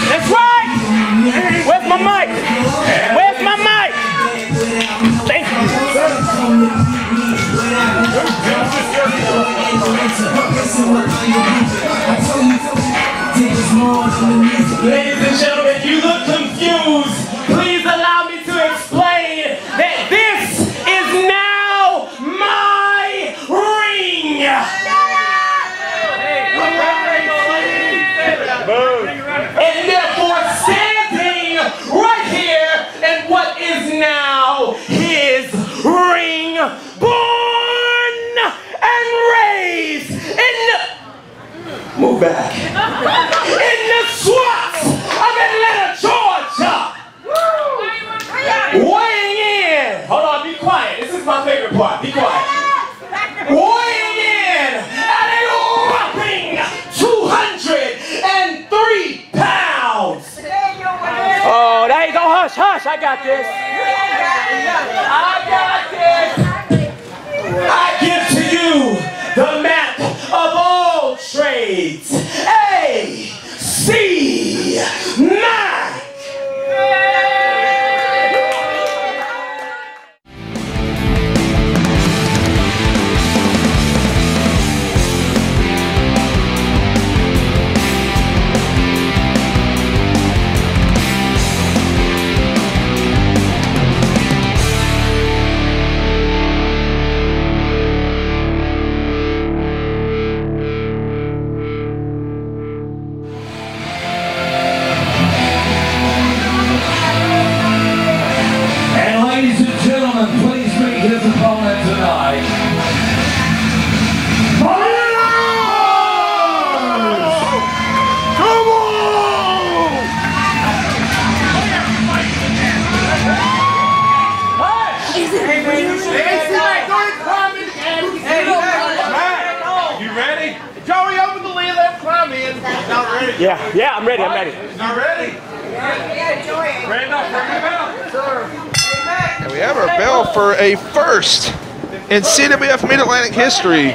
That's right! Where's my mic? Where's my mic? Thank you. Ladies and gentlemen, you look confused. Please allow me to explain that this is now my ring. And therefore standing right here in what is now his ring, born and raised in the, move back, in the swamps of Atlanta, Georgia. Weighing in, hold on, be quiet, this is my favorite part, be quiet. Weighing in at a whopping 203 pounds. Oh, there you go, hush, hush, I got this. I got this. I give to you the map of all trades. A.C. Mack. Yeah, I'm ready, I'm ready. Not ready? And we have our bell for a first in CWF Mid-Atlantic history.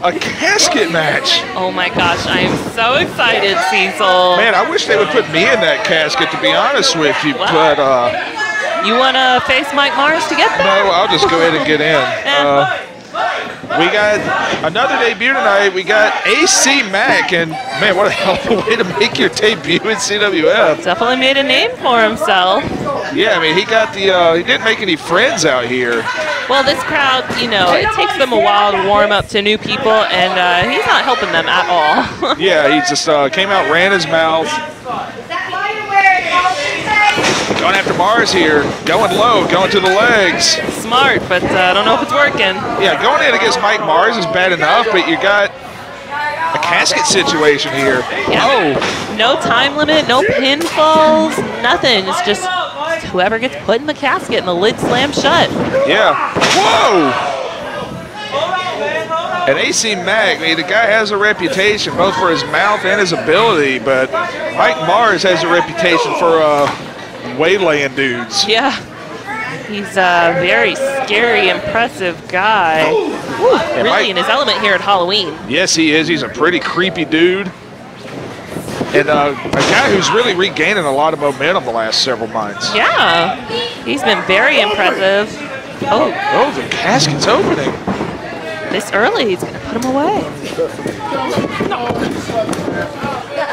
A casket match. Oh my gosh, I am so excited, Cecil. Man, I wish they would put me in that casket, to be honest with you, what? But you wanna face Mike Mars to get there? No, I'll just go ahead and get in. We got another debut tonight. We got AC Mack, and man, what a hell of a way to make your debut in CWF. Definitely made a name for himself. Yeah, I mean, he got the, he didn't make any friends out here. Well, this crowd, you know, it takes them a while to warm up to new people, and he's not helping them at all. Yeah, he just came out, ran his mouth. Going after Mars here, going low, going to the legs. Smart, but I don't know if it's working. Yeah, going in against Mike Mars is bad enough, but you got a casket situation here. Yeah. Oh. No time limit, no pinfalls, nothing. It's just whoever gets put in the casket and the lid slams shut. Yeah. Whoa! And AC Mack, I mean, the guy has a reputation both for his mouth and his ability, but Mike Mars has a reputation for waylaying dudes. Yeah. He's a very scary, impressive guy. Ooh, really in his element here at Halloween. Yes, he is. He's a pretty creepy dude. And a guy who's really regaining a lot of momentum the last several months. Yeah. He's been very impressive. Oh, the casket's opening. This early, he's going to put him away.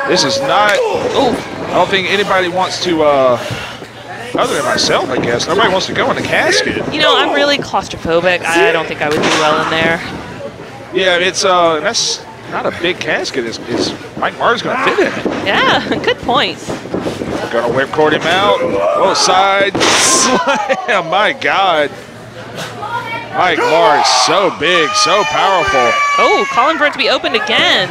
This is not... Oh, I don't think anybody wants to... other than myself, I guess. Nobody wants to go in the casket. You know, I'm really claustrophobic. I don't think I would do well in there. Yeah, it's that's not a big casket. Is Mike Mars going to fit in it? Yeah, good point. Going to whipcord him out. Little side slam. My God. Mike Mars, so big, so powerful. Oh, calling for it to be opened again.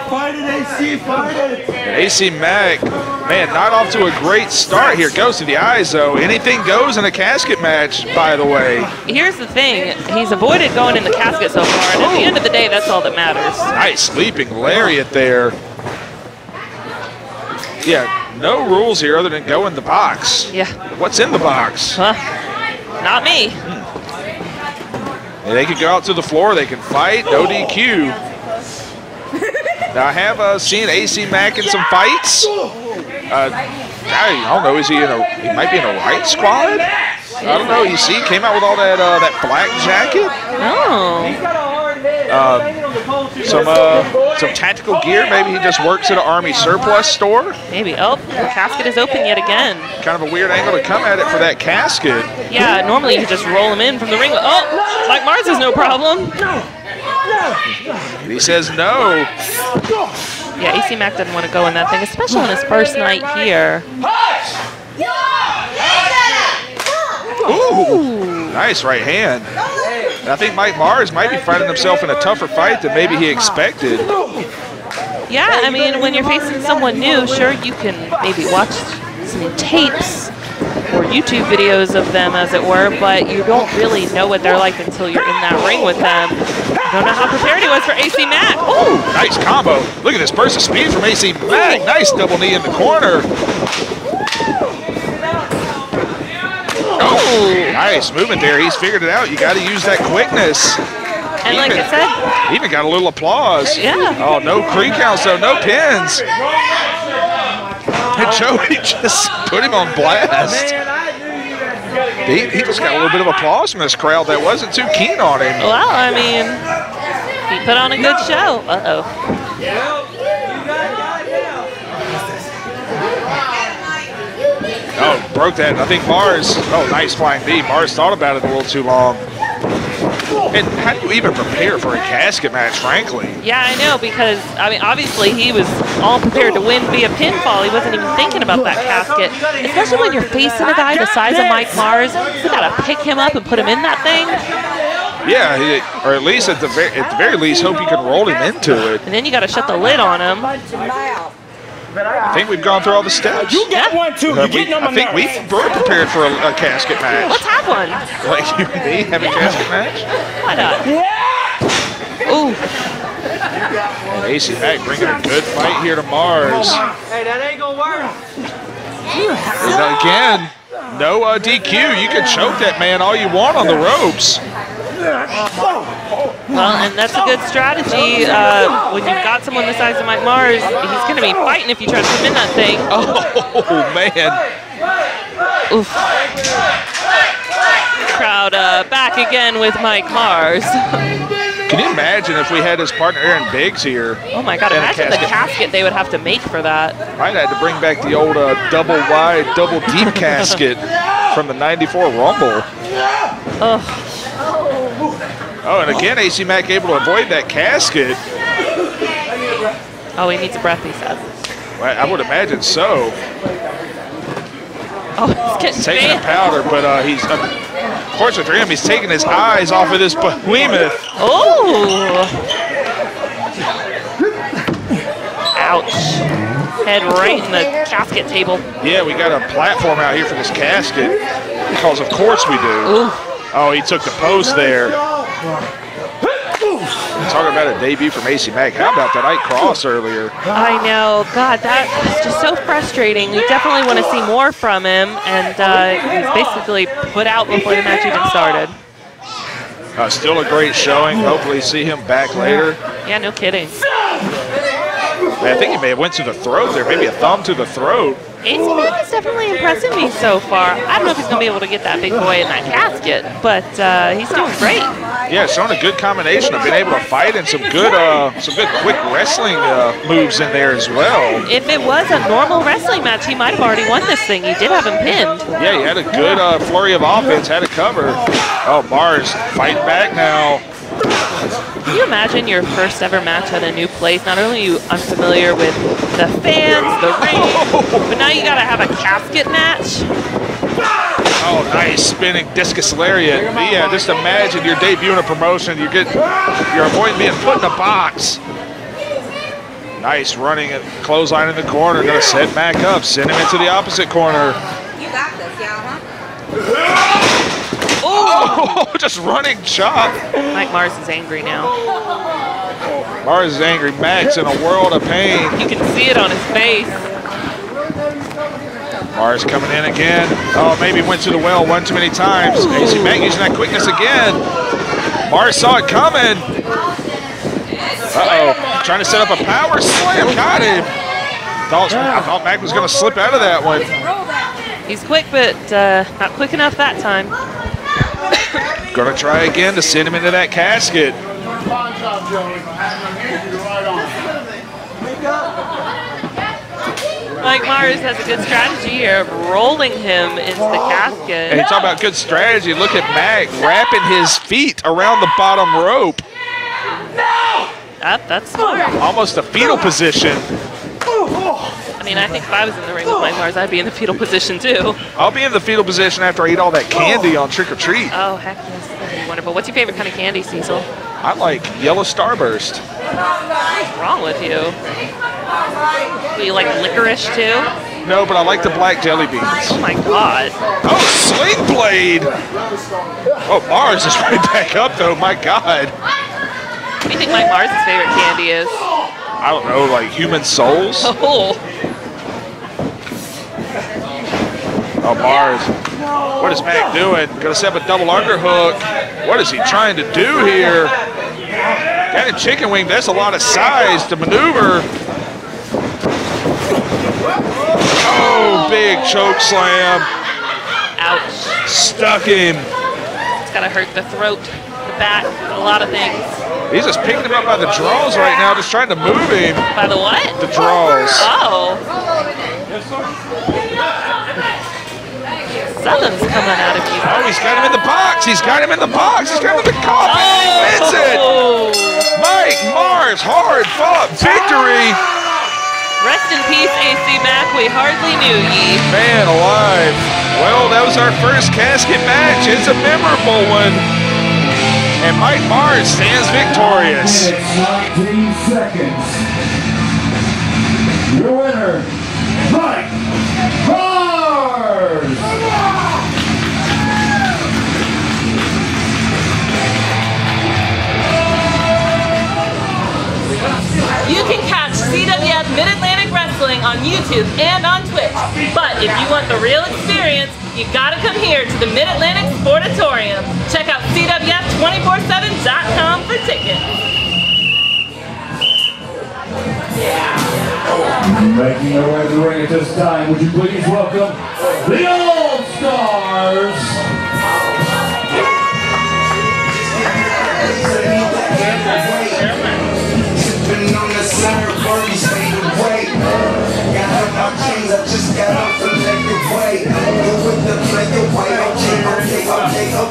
Fight it, AC, fight it. AC Mack, man, not off to a great start here. Goes to the eyes, though. Anything goes in a casket match, by the way. Here's the thing. He's avoided going in the casket so far, and at the end of the day, that's all that matters. Nice leaping lariat there. Yeah, no rules here other than go in the box. Yeah. What's in the box? Huh? Not me. They can go out to the floor. They can fight. No DQ. Now, I have seen AC Mack in some fights. I don't know, he might be in a right squad? I don't know, you see, he came out with all that that black jacket. Some tactical gear. Maybe he just works at an Army surplus store. Maybe. Oh, the casket is open yet again. Kind of a weird angle to come at it for that casket. Yeah, normally you just roll him in from the ring. Oh, Mike Mars is no problem. He says no. Yeah, AC Mack doesn't want to go in that thing, especially on his first night here. Ooh, nice right hand. And I think Mike Mars might be finding himself in a tougher fight than maybe he expected. Yeah, I mean, when you're facing someone new, sure, you can maybe watch some tapes or YouTube videos of them, as it were, but you don't really know what they're like until you're in that ring with them. Don't know how prepared he was for AC Mack. Ooh, nice combo. Look at this burst of speed from AC Mack. Nice double knee in the corner. Oh, nice movement there. He's figured it out. You got to use that quickness. And like I said, even got a little applause. Yeah. Oh, no pre-counts, though. No pins. And Joey just put him on blast. He just got a little bit of applause from this crowd that wasn't too keen on him. Well, I mean, he put on a good show. Uh-oh. Oh, broke that. I think Mars, oh, nice flying knee. Mars thought about it a little too long. And how do you even prepare for a casket match, frankly? Yeah, I know, because, I mean, obviously he was all prepared to win via pinfall. He wasn't even thinking about that casket. Especially when you're facing a guy the size of Mike Mars, you gotta pick him up and put him in that thing. Yeah, or at least at the very least, hope you can roll him into it. And then you gotta shut the lid on him. I think we've gone through all the steps. You got one too. You're getting on my I think we're prepared for a casket match. Let's have one. Like you and me have a casket match? Why not? Ooh. And AC Mack bringing a good fight here to Mars. Hey, that ain't gonna work. And again, no DQ. You can choke that man all you want on the ropes. Well, and that's a good strategy. When you've got someone the size of Mike Mars, he's going to be fighting if you try to put him in that thing. Oh, man. Oof. Crowd back again with Mike Mars. Can you imagine if we had his partner Aaron Biggs here? Oh, my God. Imagine the casket they would have to make for that. Might have to bring back the old double wide, double deep casket from the '94 Rumble. Ugh. Oh, and again, AC Mack able to avoid that casket. Oh, he needs a breath, he says. Well, I would imagine so. Oh, he's taking a powder, but he's, unfortunately for him, he's taking his eyes off of this behemoth. Oh! Ouch. Head right in the casket table. Yeah, we got a platform out here for this casket, because of course we do. Ooh. Oh, he took the post there. Talking about a debut from AC Mack. How about that cross earlier? I know. God, that was just so frustrating. We definitely want to see more from him, and he was basically put out before the match even started. Still a great showing. Hopefully see him back later. Yeah, no kidding. I think he may have went to the throat there. Maybe a thumb to the throat. AC Mack is definitely impressing me so far. I don't know if he's going to be able to get that big boy in that casket, but he's doing great. Yeah, showing a good combination of being able to fight and some good quick wrestling moves in there as well. If it was a normal wrestling match, he might have already won this thing. He did have him pinned. Yeah, he had a good flurry of offense, had it covered. Oh, Mars fighting back now. Can you imagine your first ever match at a new place? Not only are you unfamiliar with the fans, the ring, but now you got to have a casket match. Oh, nice spinning discus lariat. Yeah, just imagine you're debuting a promotion. You're avoiding being put in a box. Nice running and clothesline in the corner. Gonna set Mack up, send him into the opposite corner. You got this, y'all, huh? Oh, just running chop. Mike Mars is angry now. Mars is angry. Mack's in a world of pain. You can see it on his face. Mars coming in again. Oh, maybe went to the well one too many times. AC Mack using that quickness again. Mars saw it coming. Uh-oh. trying to set up a power slam. Got him. I thought Mack was going to slip out of that one. He's quick, but not quick enough that time. Going to try again to send him into that casket. Mike Mars has a good strategy here of rolling him into the casket. And you talk about good strategy. Look at Mack wrapping his feet around the bottom rope. That's smart. Almost a fetal position. I mean, I think if I was in the ring with Mike Mars, I'd be in the fetal position too. I'll be in the fetal position after I eat all that candy on Trick or Treat. Oh, heck yes. That'd be wonderful. What's your favorite kind of candy, Cecil? I like yellow Starburst. What's wrong with you? Do you like licorice too? No, but I like the black jelly beans. Oh my God. Oh, Sling Blade. Oh, Mars is right back up though, my God. What do you think Mike Mars' favorite candy is? I don't know, like human souls? Oh. Oh, Mars. What is Mack doing? Gonna set up a double underhook. What is he trying to do here? Got a chicken wing, that's a lot of size to maneuver. Oh, big choke slam. Ouch. Stuck him. It's gotta hurt the throat, the back, a lot of things. He's just picking him up by the draws right now, just trying to move him. By the what? The draws. Oh. Something's coming out of you. Oh, he's got him in the box. He's got him in the box. He's got him in the coffin. He wins it. Mike Mars, hard fought victory. Rest in peace, AC Mack. We hardly knew ye. Man alive. Well, that was our first casket match. It's a memorable one. And Mike Mars stands victorious. 19 seconds. Your winner, Mike Mars. You can catch CWF Mid-Atlantic Wrestling on YouTube and on Twitch. But if you want the real experience, you gotta come here to the Mid-Atlantic Sportatorium. Check out CWF247.com for tickets. Making their way to the ring at this time, would you please welcome the All-Stars. I just got off the electric way. Go with the electric way. Okay.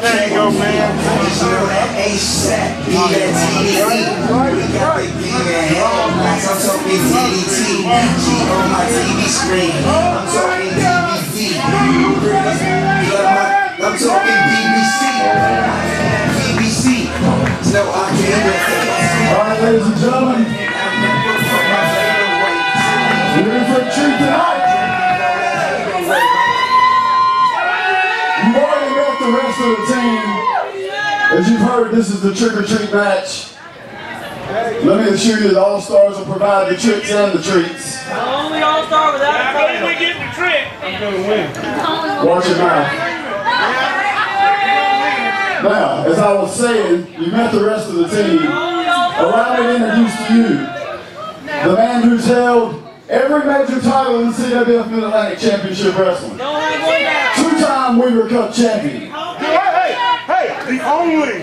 There you go, man. You know that ASAP, B-A-T-E-E. We got the beam in headlines. I'm talking DDT. G on my TV screen. I'm talking DVD. I'm talking BBC. BBC. So I can't. All right, ladies and gentlemen. We're in for a treat tonight. You've already met the rest of the team. As you've heard, this is the trick or treat match. Let me assure you that All-Stars will provide the tricks and the treats. Only All-Star without a When we get the trick, I'm gonna win. Watch your mouth. Now, as I was saying, you met the rest of the team. Allow me to introduce to you the man who's held every major title in CWF Mid-Atlantic Championship Wrestling. Two-time Weaver Cup champion. Hey, the only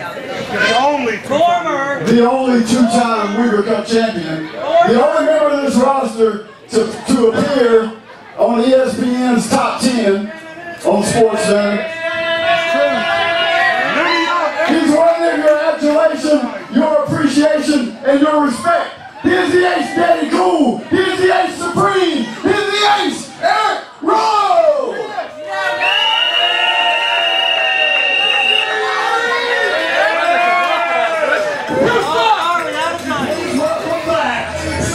two-time Weaver Cup champion. The only member of this roster to appear on ESPN's Top 10 on SportsCenter. He's worthy of your adulation, your appreciation, and your respect. Here's the ace, Daddy Cool. Here's the ace, Supreme. Here's the ace, Arik Royal. Welcome back, Andrews.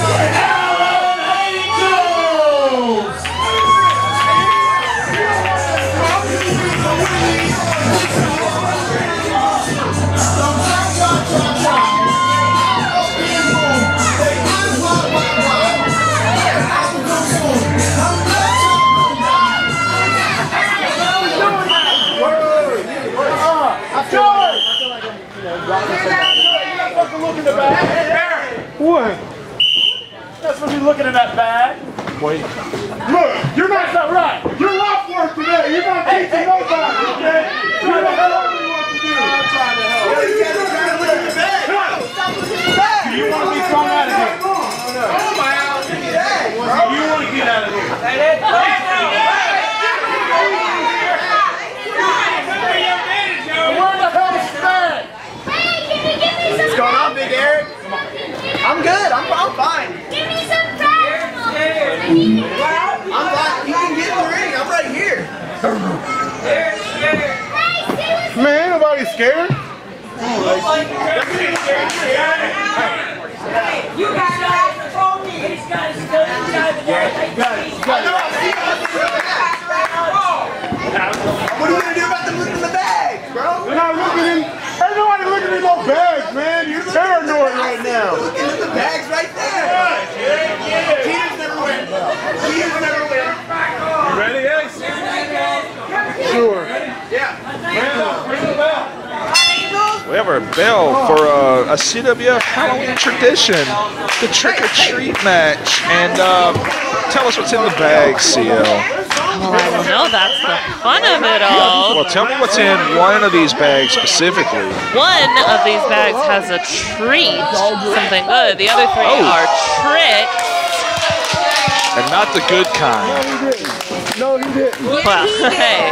Wait. Look, you're not right. You're off work today. You're not teaching nobody, okay? You don't know what you want to do. I'm trying to help. What are you trying to look at the bag? Do you want to be thrown out of here? Oh, my God. You want to get out of here. Where the hell is Mack? What's going on, Big Eric? I'm good. I'm fine. Give me some bags. I'm fine. You can get in the ring. I'm right here. Man, ain't nobody scared. You guys told me these guys still What are you gonna do about them looking in the bags, bro? They're not looking in. Ain't nobody looking in no bags, man. You're paranoid right now. Looking at the bags right there. Cheaters never win. Cheaters never win. You ready, Ace? Sure. Yeah. Randolph, ring the bell. We have our bell for a CWF Halloween tradition, the trick-or-treat match. And tell us what's in the bag, CL. Well, I don't know. That's the fun of it all. Well, tell me what's in one of these bags specifically. One of these bags has a treat, something good. The other three are tricks. And not the good kind. No, he didn't. Well, hey.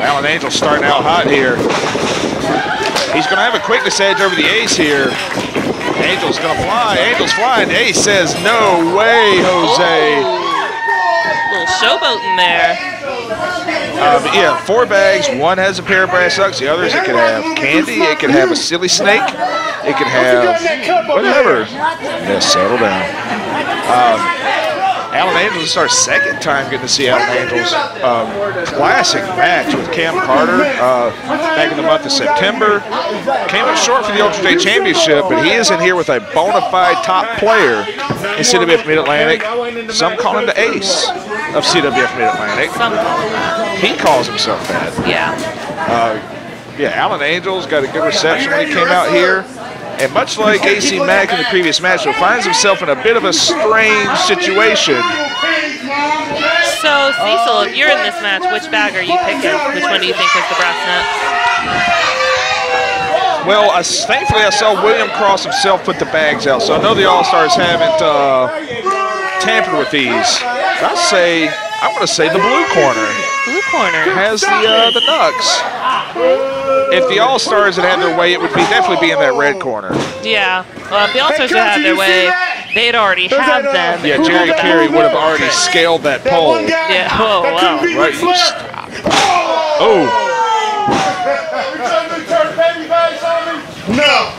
Alan Angel's starting out hot here. He's going to have a quickness edge over the Ace here. Angel's going to fly. Angel's flying. Ace says, no way, Jose. Little showboat in there. Yeah, 4 bags. One has a pair of brass knucks. The others, it could have candy. It could have a silly snake. It could have whatever. Yeah, settle down. Alan Angels is our second time getting to see Alan Angels classic match with Cam Carter back in the month of September. Came up short for the Ultra J Championship, but he is in here with a bona fide top player in CWF Mid-Atlantic. Some call him the ace of CWF Mid-Atlantic. Some call him that. He calls himself that. Yeah. Yeah, Alan Angels got a good reception when he came out here. And much like AC Mack in the previous match, he finds himself in a bit of a strange situation. So, Cecil, if you're in this match, which bag are you picking? Which one do you think is the brass nuts? Well, thankfully I saw William Cross himself put the bags out, so I know the All-Stars haven't tampered with these. I'm going to say the blue corner. Blue corner has the Nucks. If the All-Stars had had their way, it would definitely be in that red corner. Yeah. Well, if the All-Stars had had their way, they'd already have them. Yeah, Jarry Caray would have already scaled that pole. Yeah. Oh, wow. Right. Oh. No.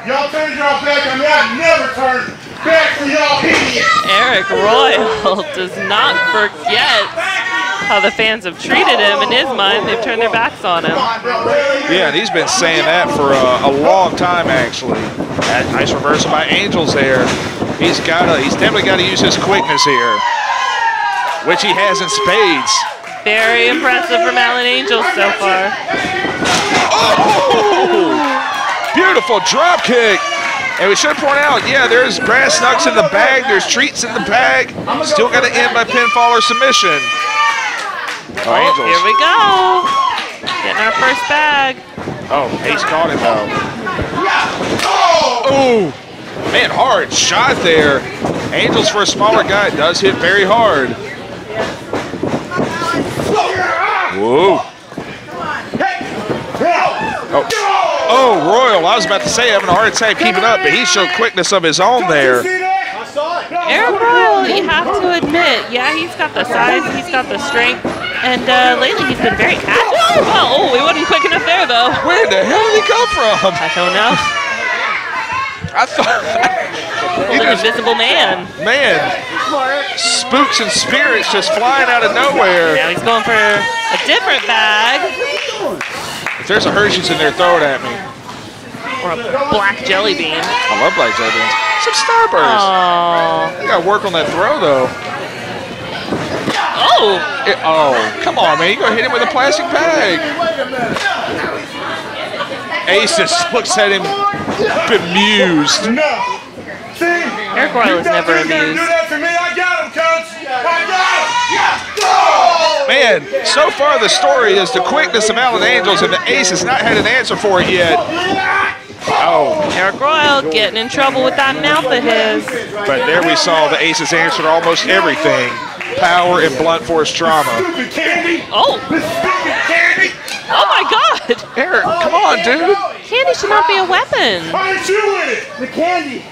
Y'all turned y'all back on me. I never turned back for y'all idiots. Arik Royal does not forget how the fans have treated him. In his mind, they've turned their backs on him. Yeah, and he's been saying that for a long time, actually. That nice reversal by Angels there. He's definitely got to use his quickness here, which he has in spades. Very impressive from Alan Angels so far. Oh! Beautiful drop kick. And we should point out, yeah, there's brass knucks in the bag. There's treats in the bag. Still got to end by pinfall or submission. Oh, Angels. Here we go. Getting our first bag. Oh, Ace caught him though. Oh, man, hard shot there. Angels for a smaller guy does hit very hard. Whoa. Oh, Royal, I was about to say having a hard time keeping up, but he showed quickness of his own there. Arik Royal, you have to admit, yeah, he's got the size, he's got the strength, and lately he's been very agile. Oh, he wasn't quick enough there, though. Where the hell did he come from? I don't know. I thought... An invisible man. Man, spooks and spirits just flying out of nowhere. Now he's going for a different bag. If there's a Hershey's in there, throw it at me. Or a black jelly bean. I love black jelly beans. Some Starburst. Oh. You gotta work on that throw, though. Oh. Oh, come on, man. You gotta hit him with a plastic bag. Ace just looks at him bemused. Arik Royal is never You gotta amused. do that for me. I got him, coach. I got him. Man, so far the story is the quickness of Alan Angels, and the ace has not had an answer for it yet. Oh. Arik Royal getting in trouble with that mouth of his. But there we saw the aces answered almost everything. Power and blunt force trauma. Stupid candy. Oh. Stupid candy. Oh my God. Eric, come on, dude. Candy should not be a weapon. Why didn't you win it? The candy.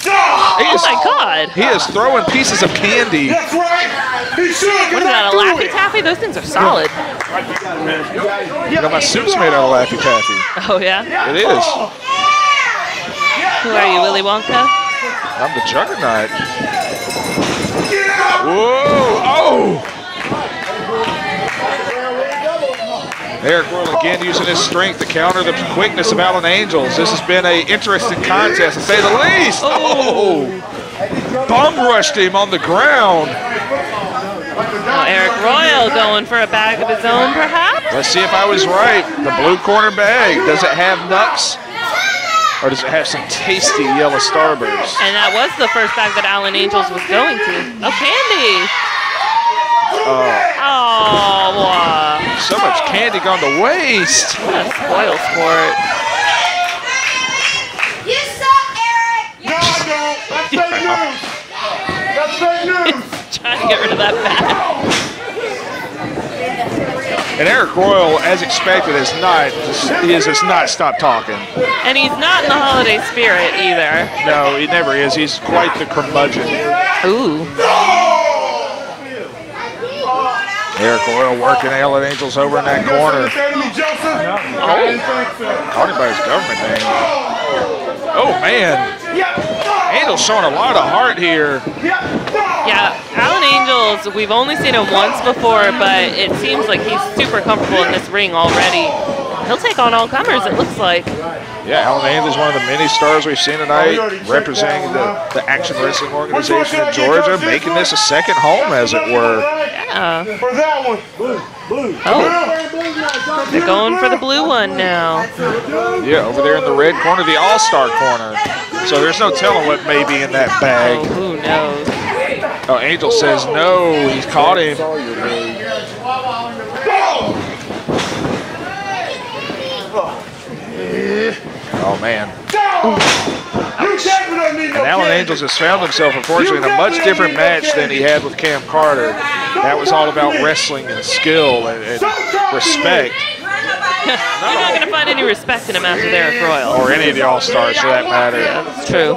Oh my God. He is throwing pieces of candy. That's right. He should. What is that, a Laffy Taffy? Those things are solid. You know, my soup's made out of Laffy Taffy. Oh yeah? It is. Who are you, Willy Wonka? I'm the Juggernaut. Whoa! Oh! Arik Royal again using his strength to counter the quickness of Alan Angels. This has been an interesting contest, to say the least. Oh! Bum rushed him on the ground. Now Arik Royal going for a bag of his own, perhaps? Let's see if I was right. The blue corner bag, does it have nuts? Or does it have some tasty yellow Starburst? And that was the first bag that Alan Angels was going to. Oh, candy! Oh, so much candy gone to waste. What a spoil sport. You suck, Eric! No, I don't. That's fake news. That's fake news. Trying to get rid of that bag. And Arik Royal, as expected, has not stopped talking. And he's not in the holiday spirit either. No, he never is. He's quite the curmudgeon. Ooh. Arik Royal working Alan Angels over in that corner. Calling by his government name. Oh, man. Angels showing a lot of heart here. Yeah, Alan Angels, we've only seen him once before, but it seems like he's super comfortable in this ring already. He'll take on all comers, it looks like. Yeah, Alan Angels is one of the many stars we've seen tonight, representing the Action Wrestling Organization in Georgia, making this a second home, as it were. Yeah. For that one. Oh, they're going for the blue one now. Yeah, over there in the red corner, the All-Star corner. So there's no telling what may be in that bag. Oh, who knows? Oh, Angel says no. He's caught him. Oh, man. And Alan Angels has found himself, unfortunately, in a much different match than he had with Cam Carter. That was all about wrestling and skill and respect. You're not going to find any respect in a match with Arik Royal. Or any of the All-Stars, for that matter. Yeah, that's true.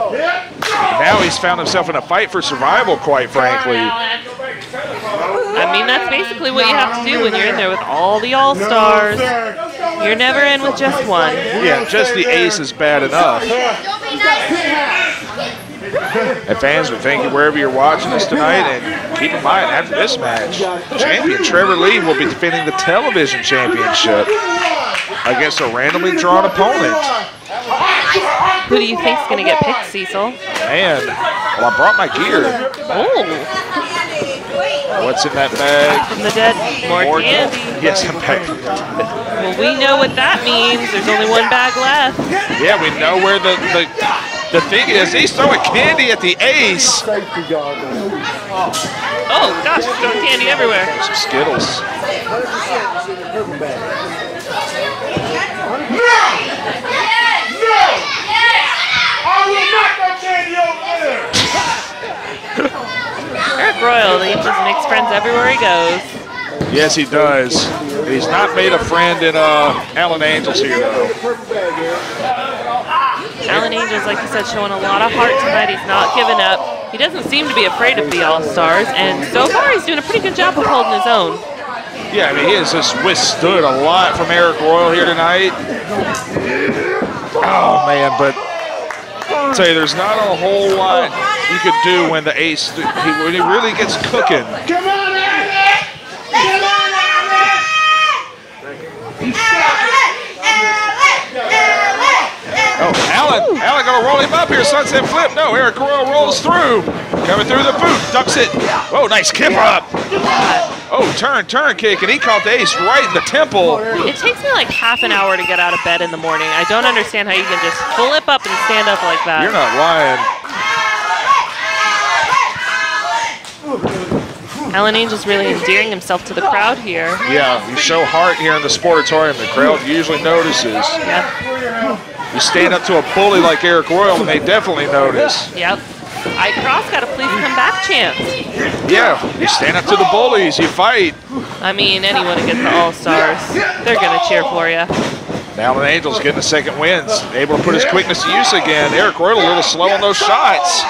Now he's found himself in a fight for survival, quite frankly. I mean, that's basically what you have to do when you're in there with all the All-Stars. You're never in with just one. Yeah, just the ace is bad enough. And fans, we thank you wherever you're watching us tonight, and keep in mind, after this match, champion Trevor Lee will be defending the television championship against a randomly drawn opponent. Who do you think's going to get picked, Cecil? Man, well, I brought my gear. Oh. What's in that bag? From the dead, more candy. Yes, I'm back. Well, we know what that means. There's only one bag left. Yeah, we know where the thing is. He's throwing candy at the ace. Oh, gosh, he's throwing candy everywhere. Some Skittles. Arik Royal, he just makes friends everywhere he goes. Yes, he does. He's not made a friend in Alan Angels here, though. Alan Angels, like you said, showing a lot of heart tonight. He's not giving up. He doesn't seem to be afraid of the All-Stars, and so far he's doing a pretty good job of holding his own. Yeah, I mean, he has just withstood a lot from Arik Royal here tonight. Oh, man, but I'll tell you, there's not a whole lot you could do when the ace, when he really gets cooking. Come on, Everett! Come on, Everett! Oh, Alan gonna roll him up here, sunset flip. No, Arik Royal rolls through. Coming through the boot, ducks it. Whoa, nice kipper up. Oh, turn kick, and he caught the ace right in the temple. It takes me like half an hour to get out of bed in the morning. I don't understand how you can just flip up and stand up like that. You're not lying. Alan Angel's really endearing himself to the crowd here. Yeah, you show heart here in the Sportatorium. The crowd usually notices. Yep. You stand up to a bully like Arik Royal, and they definitely notice. Yep. Cross got a please come back chance. Yeah, you stand up to the bullies, you fight. I mean, anyone against the All-Stars, they're going to cheer for you. Alan Angel's getting the second wins, able to put his quickness to use again. Arik Royal a little slow on those shots.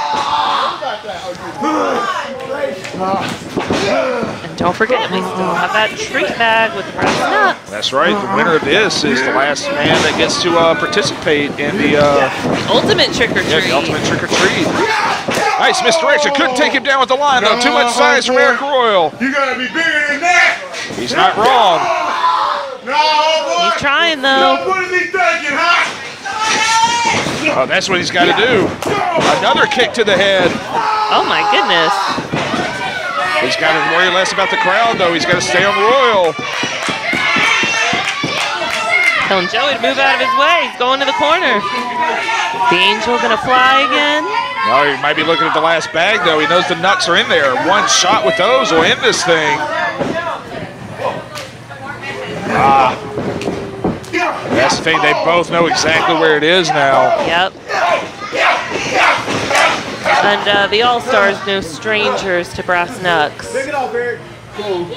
And don't forget, we still have that treat bag with brass nuts. That's right. The winner of this is the last man that gets to participate in the ultimate trick-or-treat. Yeah, the ultimate trick-or-treat. Nice misdirection. Couldn't take him down with the line, though. Too much size from Arik Royal. You got to be bigger than that. He's not wrong. No, boy. He's trying, though. What is he thinking, huh? Oh, that's what he's got to do. Another kick to the head. Oh, my goodness. He's got to worry less about the crowd, though. He's got to stay on Royal. Telling Joey to move out of his way. He's going to the corner. The Angel going to fly again. No, he might be looking at the last bag, though. He knows the nuts are in there. One shot with those will end this thing. That's the thing. They both know exactly where it is now. Yep. And the All-Stars no strangers to brass knucks. Pick it up, Eric. Coming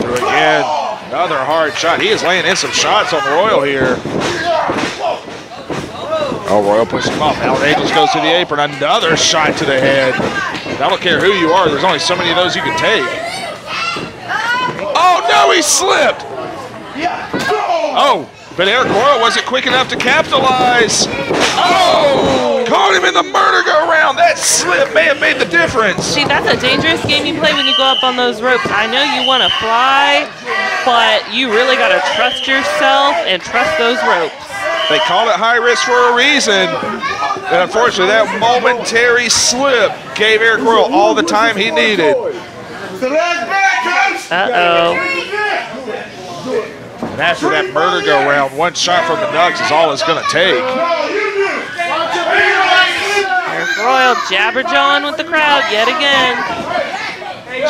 through again. Another hard shot. He is laying in some shots on Royal here. Oh, Royal pushes him off. Alan Angels goes to the apron. Another shot to the head. I don't care who you are. There's only so many of those you can take. Oh, no, he slipped. Oh, but Arik Royal wasn't quick enough to capitalize. Oh, caught him in the murder go-round. That slip may have made the difference. See, that's a dangerous game you play when you go up on those ropes. I know you want to fly, but you really got to trust yourself and trust those ropes. They call it high risk for a reason. And unfortunately, that momentary slip gave Arik Royal all the time he needed. Uh-oh. And after that murder go-round, one shot from the Nugs is all it's going to take. Arik Royal jabberjawing with the crowd yet again.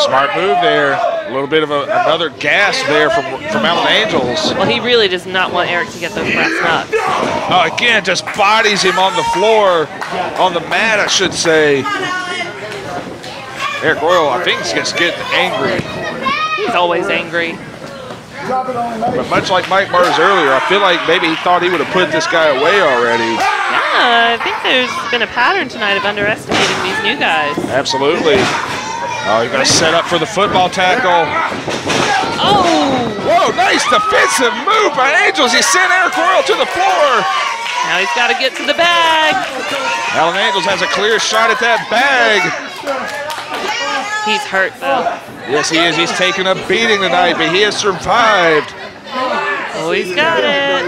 Smart move there. A little bit of another gasp there from Alan Angels. Well, he really does not want Arik to get those brass knucks. Oh, again, just bodies him on the floor, on the mat, I should say. Arik Royal, I think, is just getting angry. He's always angry. But much like Mike Mars earlier, I feel like maybe he thought he would have put this guy away already. Yeah, I think there's been a pattern tonight of underestimating these new guys. Absolutely. Oh, you're going to set up for the football tackle. Oh! Whoa, nice defensive move by Angels. He sent Arik Royal to the floor. Now he's got to get to the bag. Alan Angels has a clear shot at that bag. He's hurt, though. Yes, he is. He's taken a beating tonight, but he has survived. Oh, he's got it.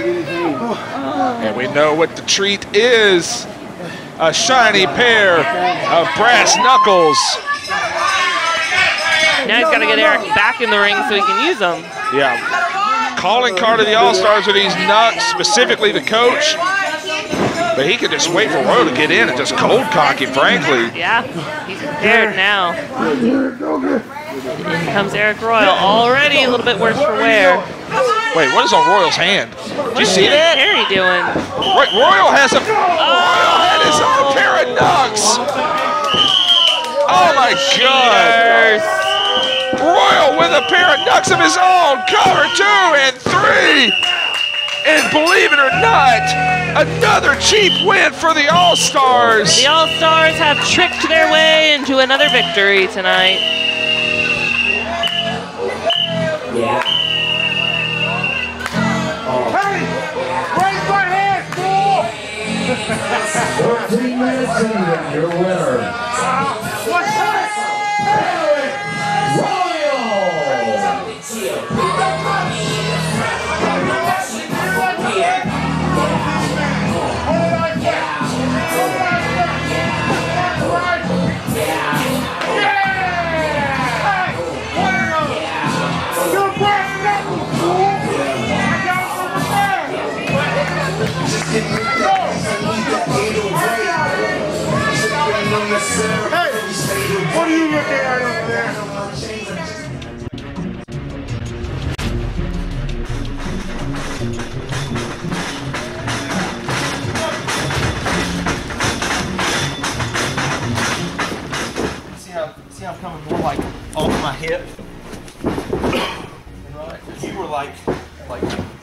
And we know what the treat is. A shiny pair of brass knuckles. Now he's got to get Arik back in the ring so he can use them. Yeah. Calling card of the All-Stars are these nuts, specifically the coach. But he could just wait for Royal to get in and just cold cock him, frankly. Yeah, he's prepared now. In comes Arik Royal, already a little bit worse for wear. Wait, what is on Royal's hand? Did you see that? What's Harry doing? Right, Royal has a his own pair of knucks. Oh my God. Royal with a pair of knucks of his own. Cover 2 and 3. And believe it or not, another cheap win for the All-Stars. The All-Stars have tricked their way into another victory tonight. Yeah. Hey, raise my hand, fool! 14 minutes in, your winner. What's that? Hey, what are you looking at over there? See how I'm coming more like off my hip? Right. You were like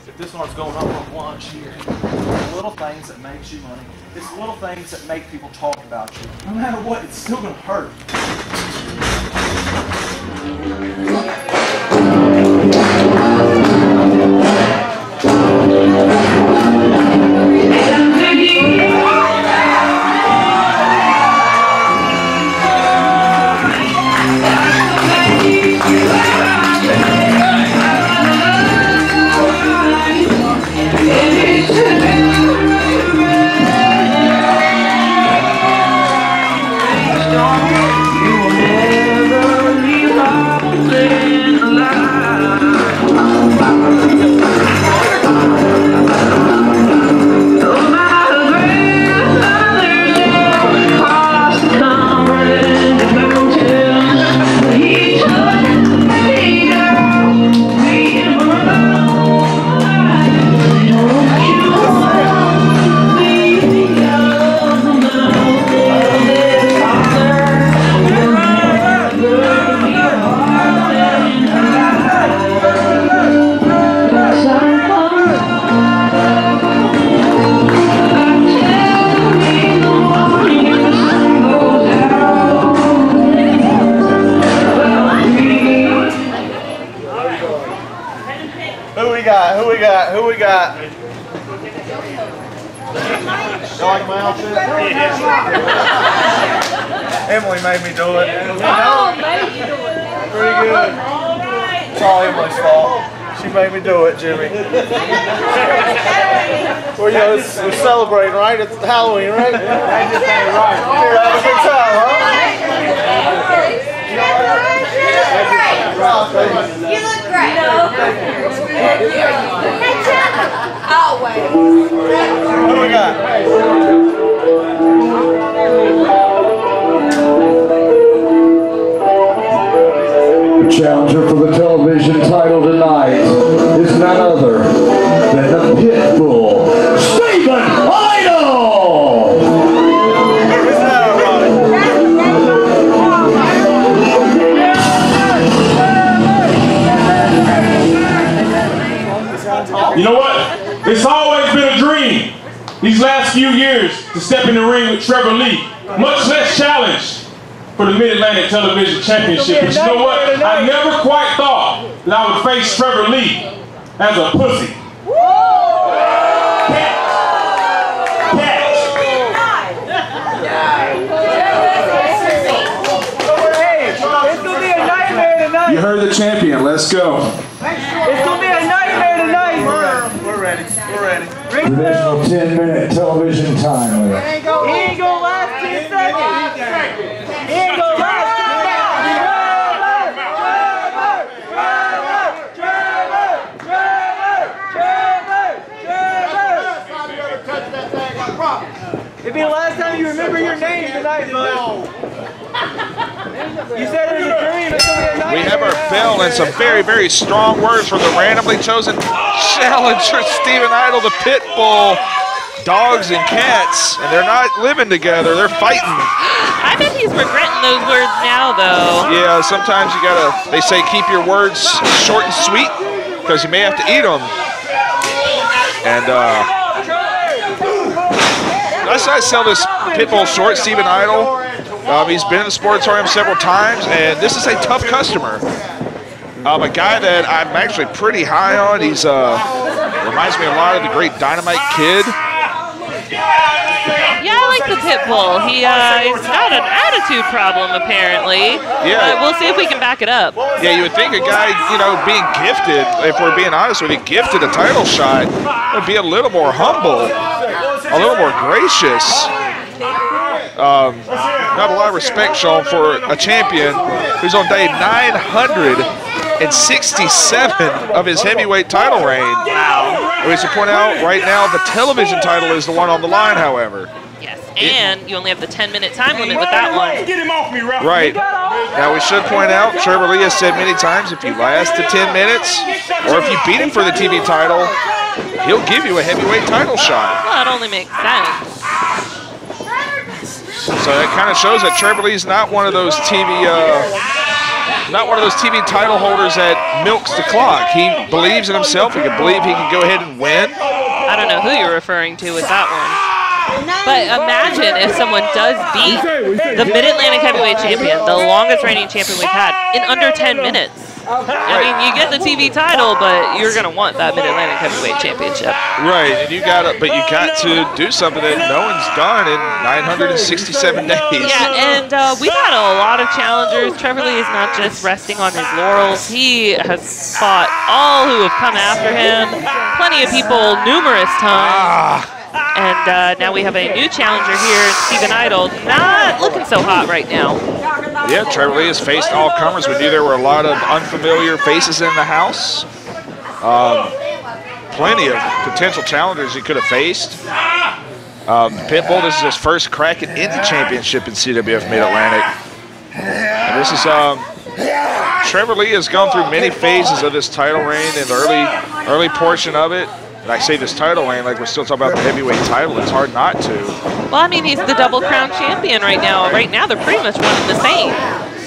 if this one's going up on lunch here. The little things that makes you money. It's little things that make people talk about you. No matter what, it's still gonna hurt. Who we got? You like my outfit? Emily made me do it. Oh, made you do it. Pretty good. It's all Emily's fault. She made me do it, Jimmy. Well, you know, we're celebrating, right? It's Halloween, right? You're having a good time, huh? You look great. Always. Who we got? The challenger for the television title tonight is none other than the Pitbull, Stephen Idol! You know what? It's always been a dream these last few years to step in the ring with Trevor Lee, much less challenged for the Mid-Atlantic Television Championship. But you know what? I never quite thought that I would face Trevor Lee as a pussy. It's gonna be a nightmare tonight. You heard the champion. Let's go. It's gonna be a nightmare tonight. We're ready. We're ready. Traditional 10-minute television time limit. He ain't gonna last 10 seconds. He ain't gonna last 10 seconds. It'd be the last time you remember your name tonight, bud. You said it was a dream. It's gonna be a nightmare. We have our bell and some very, very strong words from the randomly chosen challenger, Stephen Idol, the Pitbull. Dogs and cats, and they're not living together, they're fighting. I bet he's regretting those words now, though. Yeah, sometimes you gotta, they say keep your words short and sweet, because you may have to eat them. And I sell this Pitbull short, Stephen Idol. He's been in the Sportatorium several times, and this is a tough customer. A guy that I'm actually pretty high on. He's reminds me a lot of the great Dynamite Kid. Yeah, I like the Pitbull. He's got an attitude problem, apparently. Yeah. We'll see if we can back it up. Yeah, you would think a guy, you know, being gifted, if we're being honest with you, gifted a title shot, would be a little more humble, a little more gracious. Not a lot of respect shown for a champion who's on day 967 of his heavyweight title reign. Wow. We should point out right now the television title is the one on the line, however. Yes, And you only have the 10-minute time limit with that one. Get him off me, Ralph. Right. Now, we should point out, Trevor Lee has said many times, if you last the 10 minutes, or if you beat him for the TV title, he'll give you a heavyweight title shot. Well, it only makes sense. So that kind of shows that Trevor Lee's not one of those TV title holders that milks the clock. He believes in himself. He can believe he can go ahead and win. I don't know who you're referring to with that one. But imagine if someone does beat the Mid-Atlantic Heavyweight Champion, the longest reigning champion we've had, in under 10 minutes. I mean, you get the TV title, but you're gonna want that Mid-Atlantic Heavyweight Championship. Right, and you got to do something that no one's done in 967 days. Yeah, and we've had a lot of challengers. Trevor Lee is not just resting on his laurels. He has fought all who have come after him, plenty of people, numerous times. And now we have a new challenger here, Steven Idol, not looking so hot right now. Yeah, Trevor Lee has faced all comers. We knew there were a lot of unfamiliar faces in the house. Plenty of potential challengers he could have faced. Pitbull, this is his first crack at any championship in CWF Mid-Atlantic. And this is, Trevor Lee has gone through many phases of this title reign in the early portion of it. And I say this title reign like we're still talking about the heavyweight title. It's hard not to. Well, I mean, he's the double crown champion right now. Right now, they're pretty much one and the same.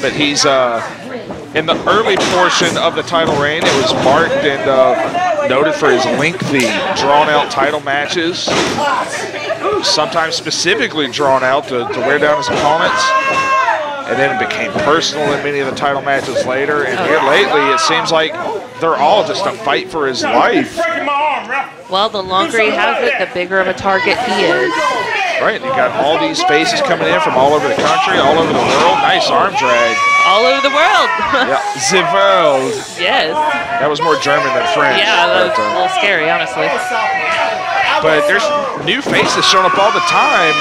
But he's, in the early portion of the title reign, it was marked and noted for his lengthy, drawn-out title matches. Sometimes specifically drawn out to wear down his opponents. And then it became personal in many of the title matches later. And here lately, it seems like they're all just a fight for his life. Well, the longer he has it, the bigger of a target he is. Right, you got all these faces coming in from all over the country, all over the world. Nice arm drag. All over the world. Yeah, the world. Yes. That was more German than French. Yeah, that was a little scary, honestly. But there's new faces showing up all the time.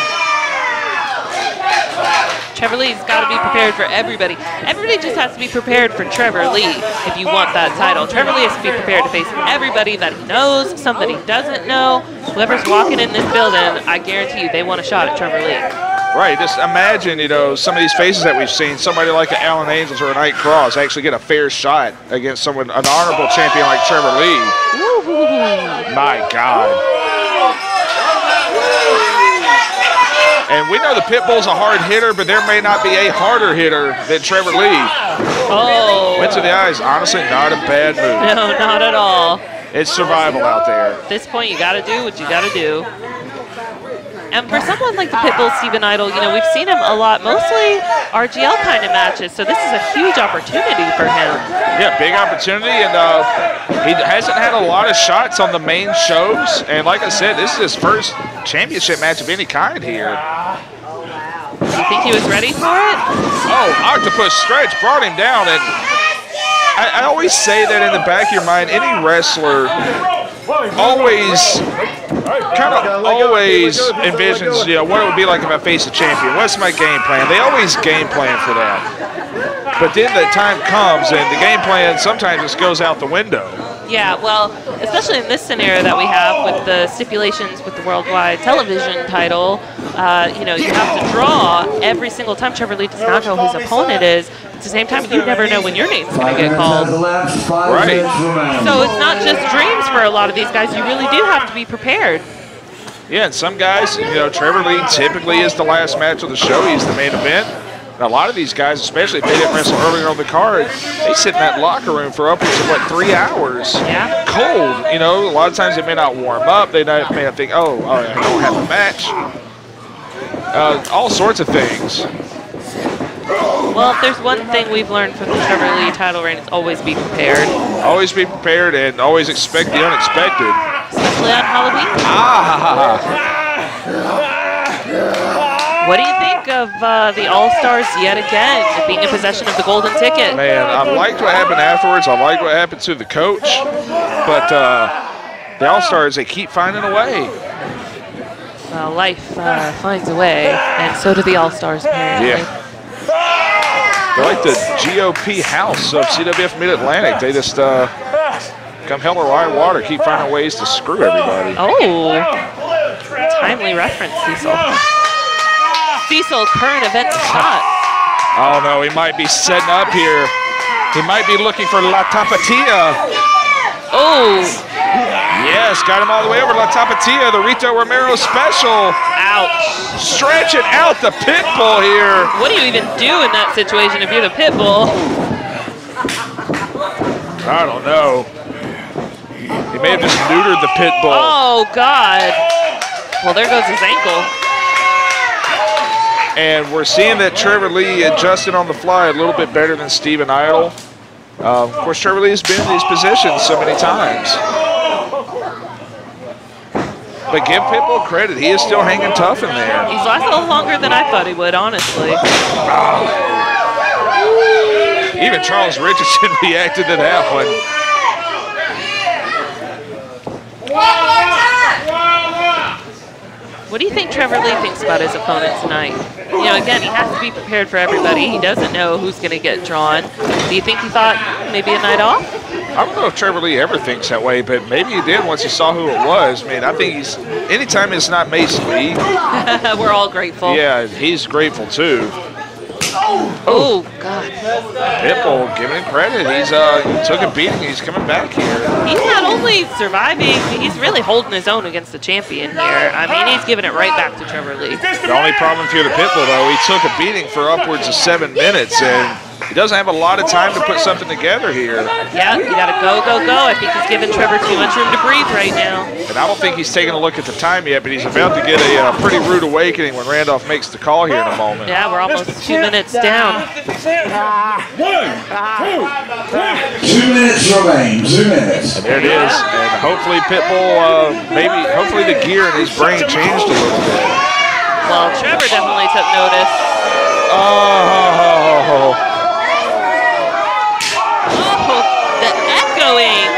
Trevor Lee's got to be prepared for everybody. Everybody just has to be prepared for Trevor Lee if you want that title. Trevor Lee has to be prepared to face everybody that he knows, some that he doesn't know. Whoever's walking in this building, I guarantee you they want a shot at Trevor Lee. Right, just imagine, you know, some of these faces that we've seen, somebody like an Alan Angels or a Ike Cross actually get a fair shot against someone, an honorable champion like Trevor Lee. My God. And we know the Pitbull's a hard hitter, but there may not be a harder hitter than Trevor Lee. Oh. Went to the eyes. Honestly, not a bad move. No, not at all. It's survival out there. At this point, you got to do what you got to do. And for someone like the Pitbull, Steven Idol, you know, we've seen him a lot, mostly RGL kind of matches, so this is a huge opportunity for him. Yeah, big opportunity, and he hasn't had a lot of shots on the main shows, and like I said, this is his first championship match of any kind here. Do you think he was ready for it? Oh, Octopus Stretch brought him down, and I always say that in the back of your mind, any wrestler always envisions, you know, what it would be like if I faced a champion. What's my game plan? They always game plan for that. But then the time comes and the game plan sometimes just goes out the window. Yeah, well, especially in this scenario that we have with the stipulations with the worldwide television title, you know, you have to draw every single time. Trevor Lee does not know who his opponent is. At the same time, you never know when your name's going to get called. Right. So it's not just dreams for a lot of these guys. You really do have to be prepared. Yeah, and some guys, you know, Trevor Lee typically is the last match of the show. He's the main event. And a lot of these guys, especially if they didn't wrestle earlier on the card, they sit in that locker room for upwards of, what, 3 hours? Yeah. Cold, you know. A lot of times they may not warm up. They may not think, oh, I don't have a match. All sorts of things. Well, if there's one thing we've learned from the Trevor Lee title reign, it's always be prepared. Always be prepared and always expect the unexpected. Especially on Halloween. What do you think of the All-Stars yet again being in possession of the golden ticket? Man, I liked what happened afterwards. I liked what happened to the coach. But the All-Stars, they keep finding a way. Well, life finds a way, and so do the All-Stars, apparently. Yeah. They're like the GOP house of CWF Mid-Atlantic. They just come hell or high water, keep finding ways to screw everybody. Oh, timely reference, Cecil. Cecil, current event shot. Oh no, he might be setting up here. He might be looking for La Tapatia. Oh. Yes, got him all the way over. La Tapatia, the Rito Romero special. Ouch. Stretching out the pit bull here. What do you even do in that situation if you're the pit bull? I don't know. He may have just neutered the pit bull. Oh, God. Well, there goes his ankle. And we're seeing that Trevor Lee adjusted on the fly a little bit better than Steven Idle. Of course, Trevor Lee has been in these positions so many times. But give Pitbull credit, he is still hanging tough in there. He's lasted a little longer than I thought he would, honestly. Even Charles Richardson reacted to that one. What do you think Trevor Lee thinks about his opponent tonight? You know, again, he has to be prepared for everybody. He doesn't know who's going to get drawn. Do you think he thought maybe a night off? I don't know if Trevor Lee ever thinks that way, but maybe he did once he saw who it was. Man, I think he's, anytime it's not Mace Li. We're all grateful. Yeah, he's grateful too. Oh, God. Pitbull, giving him credit. He took a beating. He's coming back here. He's not only surviving, he's really holding his own against the champion here. I mean, he's giving it right back to Trevor Lee. The only problem if you're the Pitbull, though, he took a beating for upwards of 7 minutes, and he doesn't have a lot of time to put something together here. Yeah, you got to go, go, go. I think he's giving Trevor too much room to breathe right now. And I don't think he's taking a look at the time yet, but he's about to get a pretty rude awakening when Randolph makes the call here in a moment. Yeah, we're almost 2 minutes down. 2 minutes remain. 2 minutes. And there it is. And hopefully Pitbull, hopefully the gear in his brain changed a little bit. Well, Trevor definitely took notice. Oh. The echoing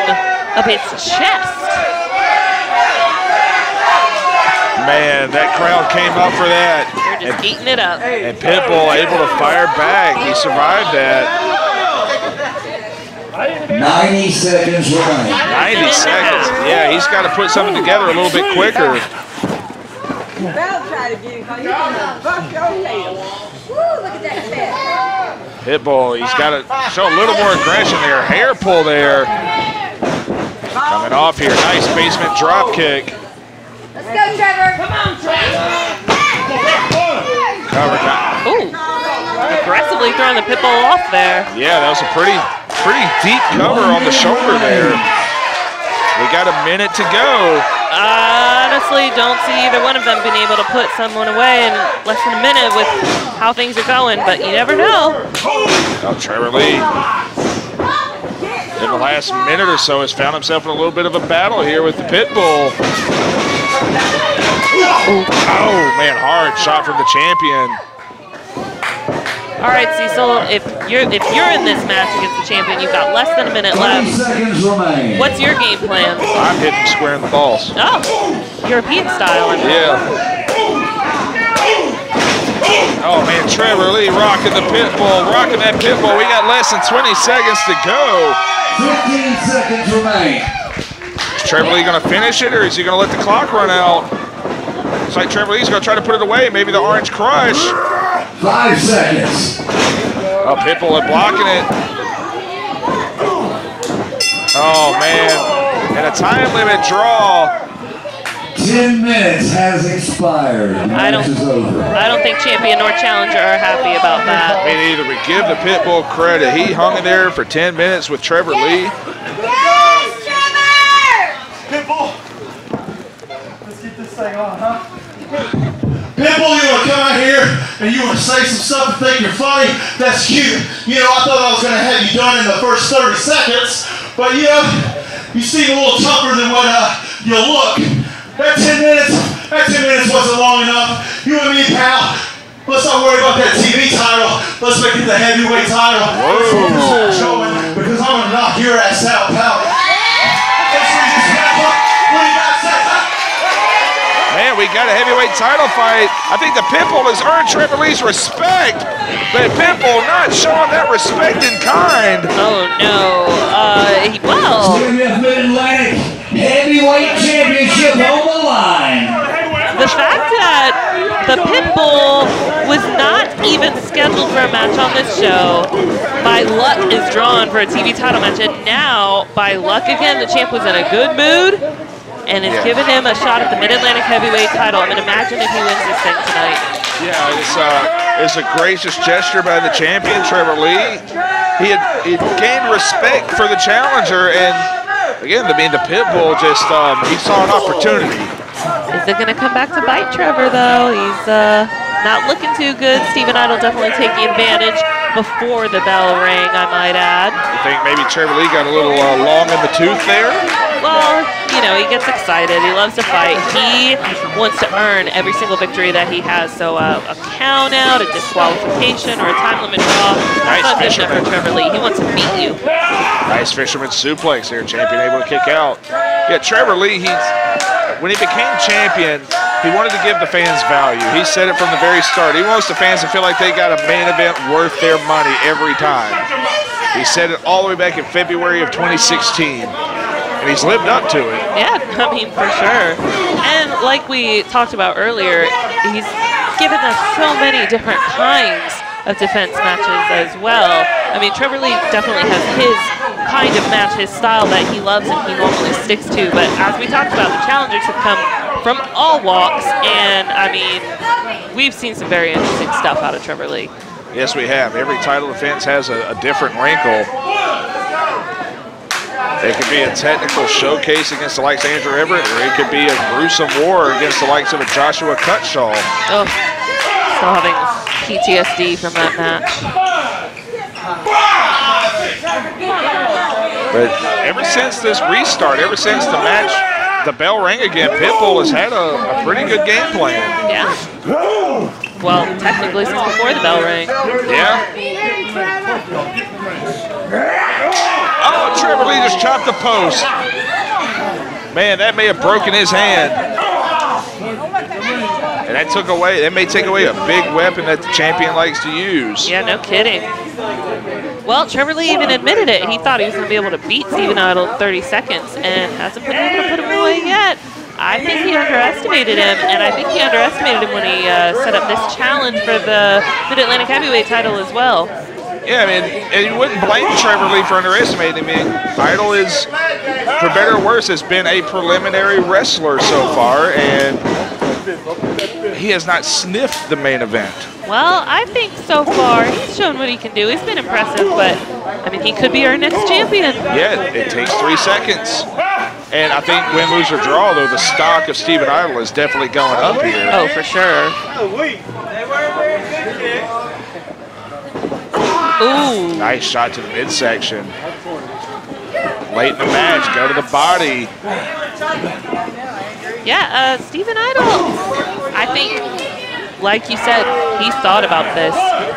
of his chest. Man, that crowd came up for that. They're just eating it up. And Pitbull able to fire back. He survived that. 90 seconds remaining. 90 seconds. Yeah, he's got to put something together a little bit quicker. Pitbull, he's got to show a little more aggression there. Hair pull there. Coming off here. Nice basement drop kick. Let's go, Trevor. Come on, Trevor. Cover time. Ooh. Aggressively throwing the Pitbull off there. Yeah, that was a pretty deep cover on the shoulder there. We got a minute to go. Honestly, don't see either one of them being able to put someone away in less than a minute with how things are going, but you never know. Oh, Trevor Lee, in the last minute or so, has found himself in a little bit of a battle here with the Pitbull. Oh, man, hard shot from the champion. All right, Cecil, if you're in this match against the champion, you've got less than a minute left. 30 seconds remain. What's your game plan? I'm hitting square in the balls. Oh, European style. Yeah. Oh, man, Trevor Lee rocking the Pitbull, rocking that Pitbull. We got less than 20 seconds to go. 15 seconds remain. Is Trevor Lee going to finish it, or is he going to let the clock run out? Looks like Trevor Lee's going to try to put it away. Maybe the Orange Crush. 5 seconds. Oh, Pitbull is blocking it. Oh, man. And a time limit draw. 10 minutes has expired. I don't think champion nor challenger are happy about that. Me neither, but give the Pitbull credit. He hung in there for 10 minutes with Trevor Lee. Yes, Trevor! Pitbull! Let's get this thing on, huh? Pitbull, you want to come out here and you want to say some stuff and think you're funny? That's cute. You know, I thought I was going to have you done in the first 30 seconds, but you know, you seem a little tougher than what you look. That 10 minutes wasn't long enough. You and me, pal, let's not worry about that TV title. Let's make it the heavyweight title. Whoa. Showing, because I'm going to knock your ass out, pal. Man, we got a heavyweight title fight. I think the Pitbull has earned Trevor Lee's respect, but Pitbull not showing that respect in kind. Oh, no. CWF Mid-Atlantic Heavyweight Championship on the line. the fact that the Pitbull was not even scheduled for a match on this show, by luck is drawn for a TV title match, and now, by luck again, the champ was in a good mood and is giving him a shot at the Mid-Atlantic Heavyweight title. I mean, imagine if he wins this thing tonight. Yeah, it's a gracious gesture by the champion, Trevor Lee. He gained respect for the challenger, and again, the Pitbull just, he saw an opportunity. Is it going to come back to bite Trevor, though? He's not looking too good. Steven Idol definitely taking advantage before the bell rang, I might add. You think maybe Trevor Lee got a little long in the tooth there? Well, you know, he gets excited. He loves to fight. He wants to earn every single victory that he has. So a count out, a disqualification, or a time limit draw. Nice fisherman for Trevor Lee. He wants to beat you. Nice fisherman suplex here. Champion able to kick out. Yeah, Trevor Lee, when he became champion, he wanted to give the fans value. He said it from the very start. He wants the fans to feel like they got a main event worth their money every time. He said it all the way back in February of 2016. And he's lived up to it. Yeah, I mean, for sure. And like we talked about earlier, he's given us so many different kinds of defense matches as well. I mean, Trevor Lee definitely has his kind of match, his style that he loves and he normally sticks to. But as we talked about, the challengers have come from all walks, and I mean, we've seen some very interesting stuff out of Trevor Lee. Yes, we have. Every title defense has a different wrinkle. It could be a technical showcase against the likes of Andrew Everett, or it could be a gruesome war against the likes of a Joshua Cutshaw. Oh, still having PTSD from that match. But ever since this restart, ever since the match, the bell rang again, Pitbull has had a pretty good game plan. Yeah. Well, technically since before the bell rang. Yeah. Oh, Trevor Lee just chopped the post. Man, that may have broken his hand. And that may take away a big weapon that the champion likes to use. Yeah, no kidding. Well, Trevor Lee even admitted it. He thought he was going to be able to beat Steven Idol in 30 seconds and hasn't been able to put him away yet. I think he underestimated him, and I think he underestimated him when he set up this challenge for the Mid-Atlantic Heavyweight title as well. Yeah, I mean, and you wouldn't blame Trevor Lee for underestimating him. Idol is, for better or worse, has been a preliminary wrestler so far, and he has not sniffed the main event. Well, I think so far he's shown what he can do. He's been impressive, but, I mean, he could be our next champion. Yeah, it takes 3 seconds. And I think win, lose, or draw, though, the stock of Steven Idol is definitely going up here. Oh, for sure. Ooh. Nice shot to the midsection. Late in the match, go to the body. Yeah, Steven Idol, I think, like you said, he thought about this.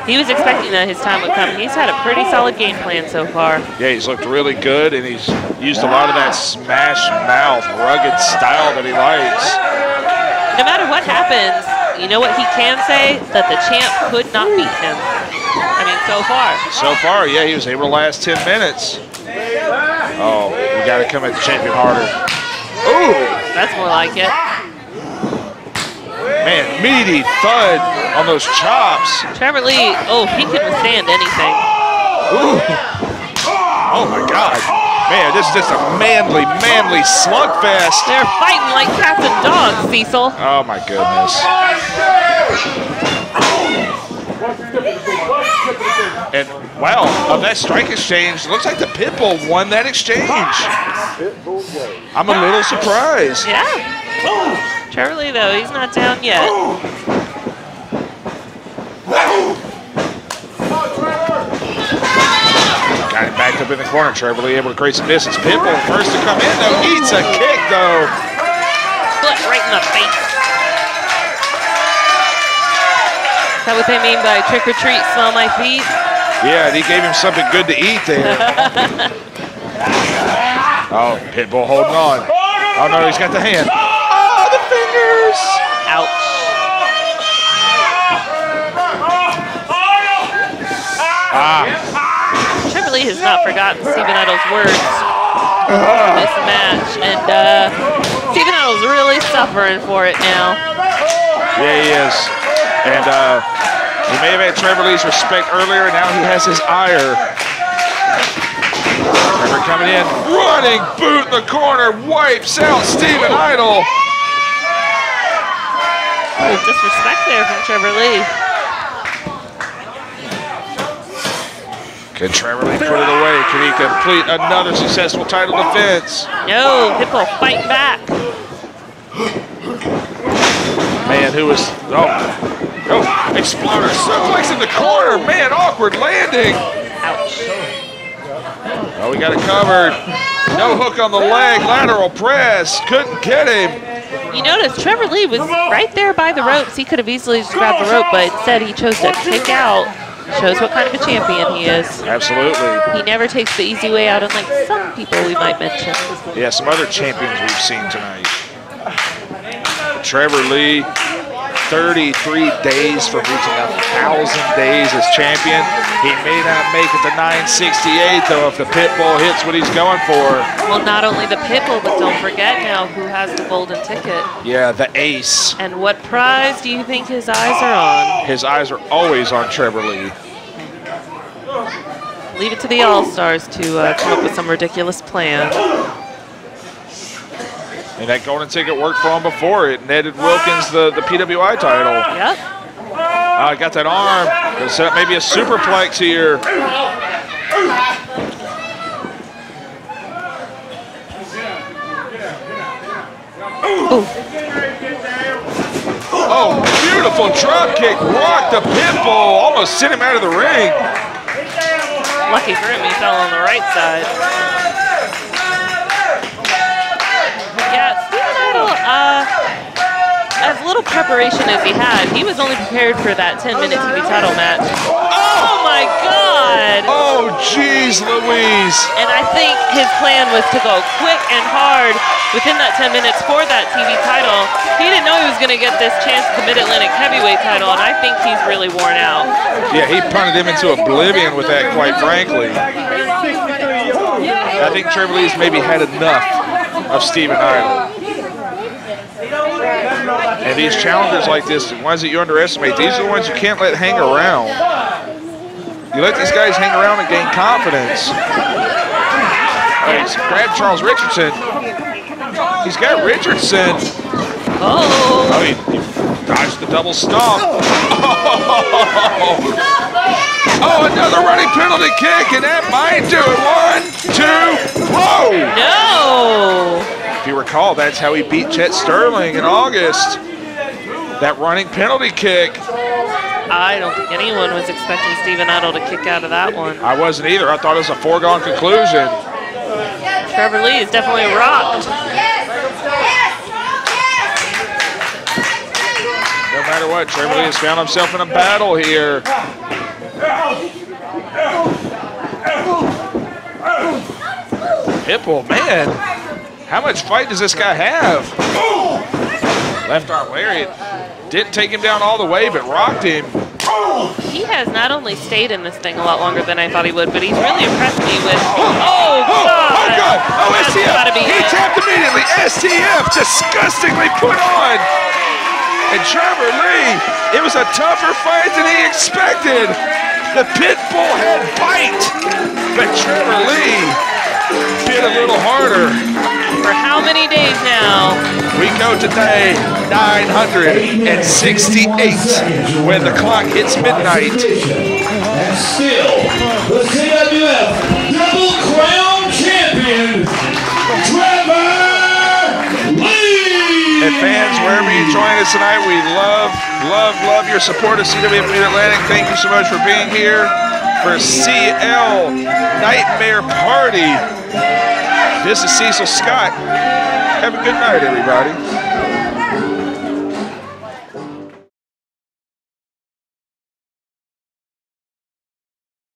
He was expecting that his time would come. He's had a pretty solid game plan so far. Yeah, he's looked really good, and he's used a lot of that smash mouth, rugged style that he likes. No matter what happens, you know what he can say? That the champ could not beat him. I mean, so far. So far, yeah, he was able to last 10 minutes. Oh, we got to come at the champion harder. Ooh! That's more like it. Man, meaty thud on those chops. Trevor Lee, oh, he can withstand anything. Ooh. Oh my God. Man, this is just a manly slugfest. They're fighting like cats and dogs, Cecil. Oh my goodness. And wow, of that strike exchange, it looks like the Pitbull won that exchange. I'm a little surprised. Yeah. Trevor Lee, though, he's not down yet. Got him backed up in the corner. Trevor Lee able to create some distance. Pitbull first to come in, though. Eats a kick, though. Foot right in the face. Is that what they mean by trick or treat, smell my feet? Yeah, and he gave him something good to eat there. Oh, Pitbull holding on. Oh, no, he's got the hand. Oh, the fingers. Ouch. Trevor Lee has not forgotten Steven Idol's words in this match, and Steven Idol's really suffering for it now. Yeah, he is. And he may have had Trevor Lee's respect earlier, and now he has his ire. Trevor coming in, running boot in the corner, wipes out Steven Idol. Oh, disrespect there from Trevor Lee. Can Trevor Lee put it away? Can he complete another successful title defense? No, Pitbull fighting back. Man, who was, oh, exploder suplex in the corner. Man, awkward landing. Ouch. Oh, we got it covered. No hook on the leg, lateral press. Couldn't get him. You notice Trevor Lee was right there by the ropes. He could have easily just grabbed the rope, but instead he chose to kick out. Shows what kind of a champion he is. Absolutely. He never takes the easy way out, unlike some people we might mention. Yeah, some other champions we've seen tonight. Trevor Lee, 33 days from reaching 1,000 days as champion. He may not make it to 968, though, if the Pitbull hits what he's going for. Well, not only the Pitbull, but don't forget now who has the golden ticket. Yeah, the ace. And what prize do you think his eyes are on? His eyes are always on Trevor Lee. Leave it to the All-Stars to come up with some ridiculous plan. And that golden ticket worked for him before. It netted Wilkins the PWI title. Yep. Got that arm. Gonna set up maybe a superplex here. Oh, beautiful drop kick. Rocked the Pitbull. Almost sent him out of the ring. Lucky for him, he fell on the right side. Yeah, Steven Idol, as little preparation as he had, he was only prepared for that 10-minute TV title match. Oh my God! Oh, geez, Louise. And I think his plan was to go quick and hard within that 10 minutes for that TV title. He didn't know he was going to get this chance at the Mid-Atlantic Heavyweight title, and I think he's really worn out. Yeah, he punted him into oblivion with that, quite frankly. I think Trevor Lee's maybe had enough of Steven Idol. And these challengers like this, the ones that you underestimate, these are the ones you can't let hang around. You let these guys hang around and gain confidence. He's grabbed Charles Richardson. He's got Richardson. Oh, he dodged the double stomp. Oh, another running penalty kick, and that might do it. 1, 2, whoa! No! If you recall, that's how he beat Chet Sterling in August. That running penalty kick. I don't think anyone was expecting Steven Idol to kick out of that one. I wasn't either. I thought it was a foregone conclusion. Trevor Lee is definitely rocked. No matter what, Trevor Lee has found himself in a battle here. Pitbull, man. How much fight does this guy have? Left arm lariat. Didn't take him down all the way, but rocked him. He has not only stayed in this thing a lot longer than I thought he would, but he's really impressed me with... Oh, God! Oh, STF! He tapped immediately. STF disgustingly put on. And Trevor Lee, it was a tougher fight than he expected. The Pitbull had bite, but Trevor Lee bit a little harder. For how many days now? We go today 968 when the clock hits midnight. And still, the CWF Double Crown Champion, Trevor Lee! And fans, wherever you join us tonight, we love your support of CWF Mid-Atlantic. Thank you so much for being here for CL Nightmare Party. This is Cecil Scott. Have a good night, everybody.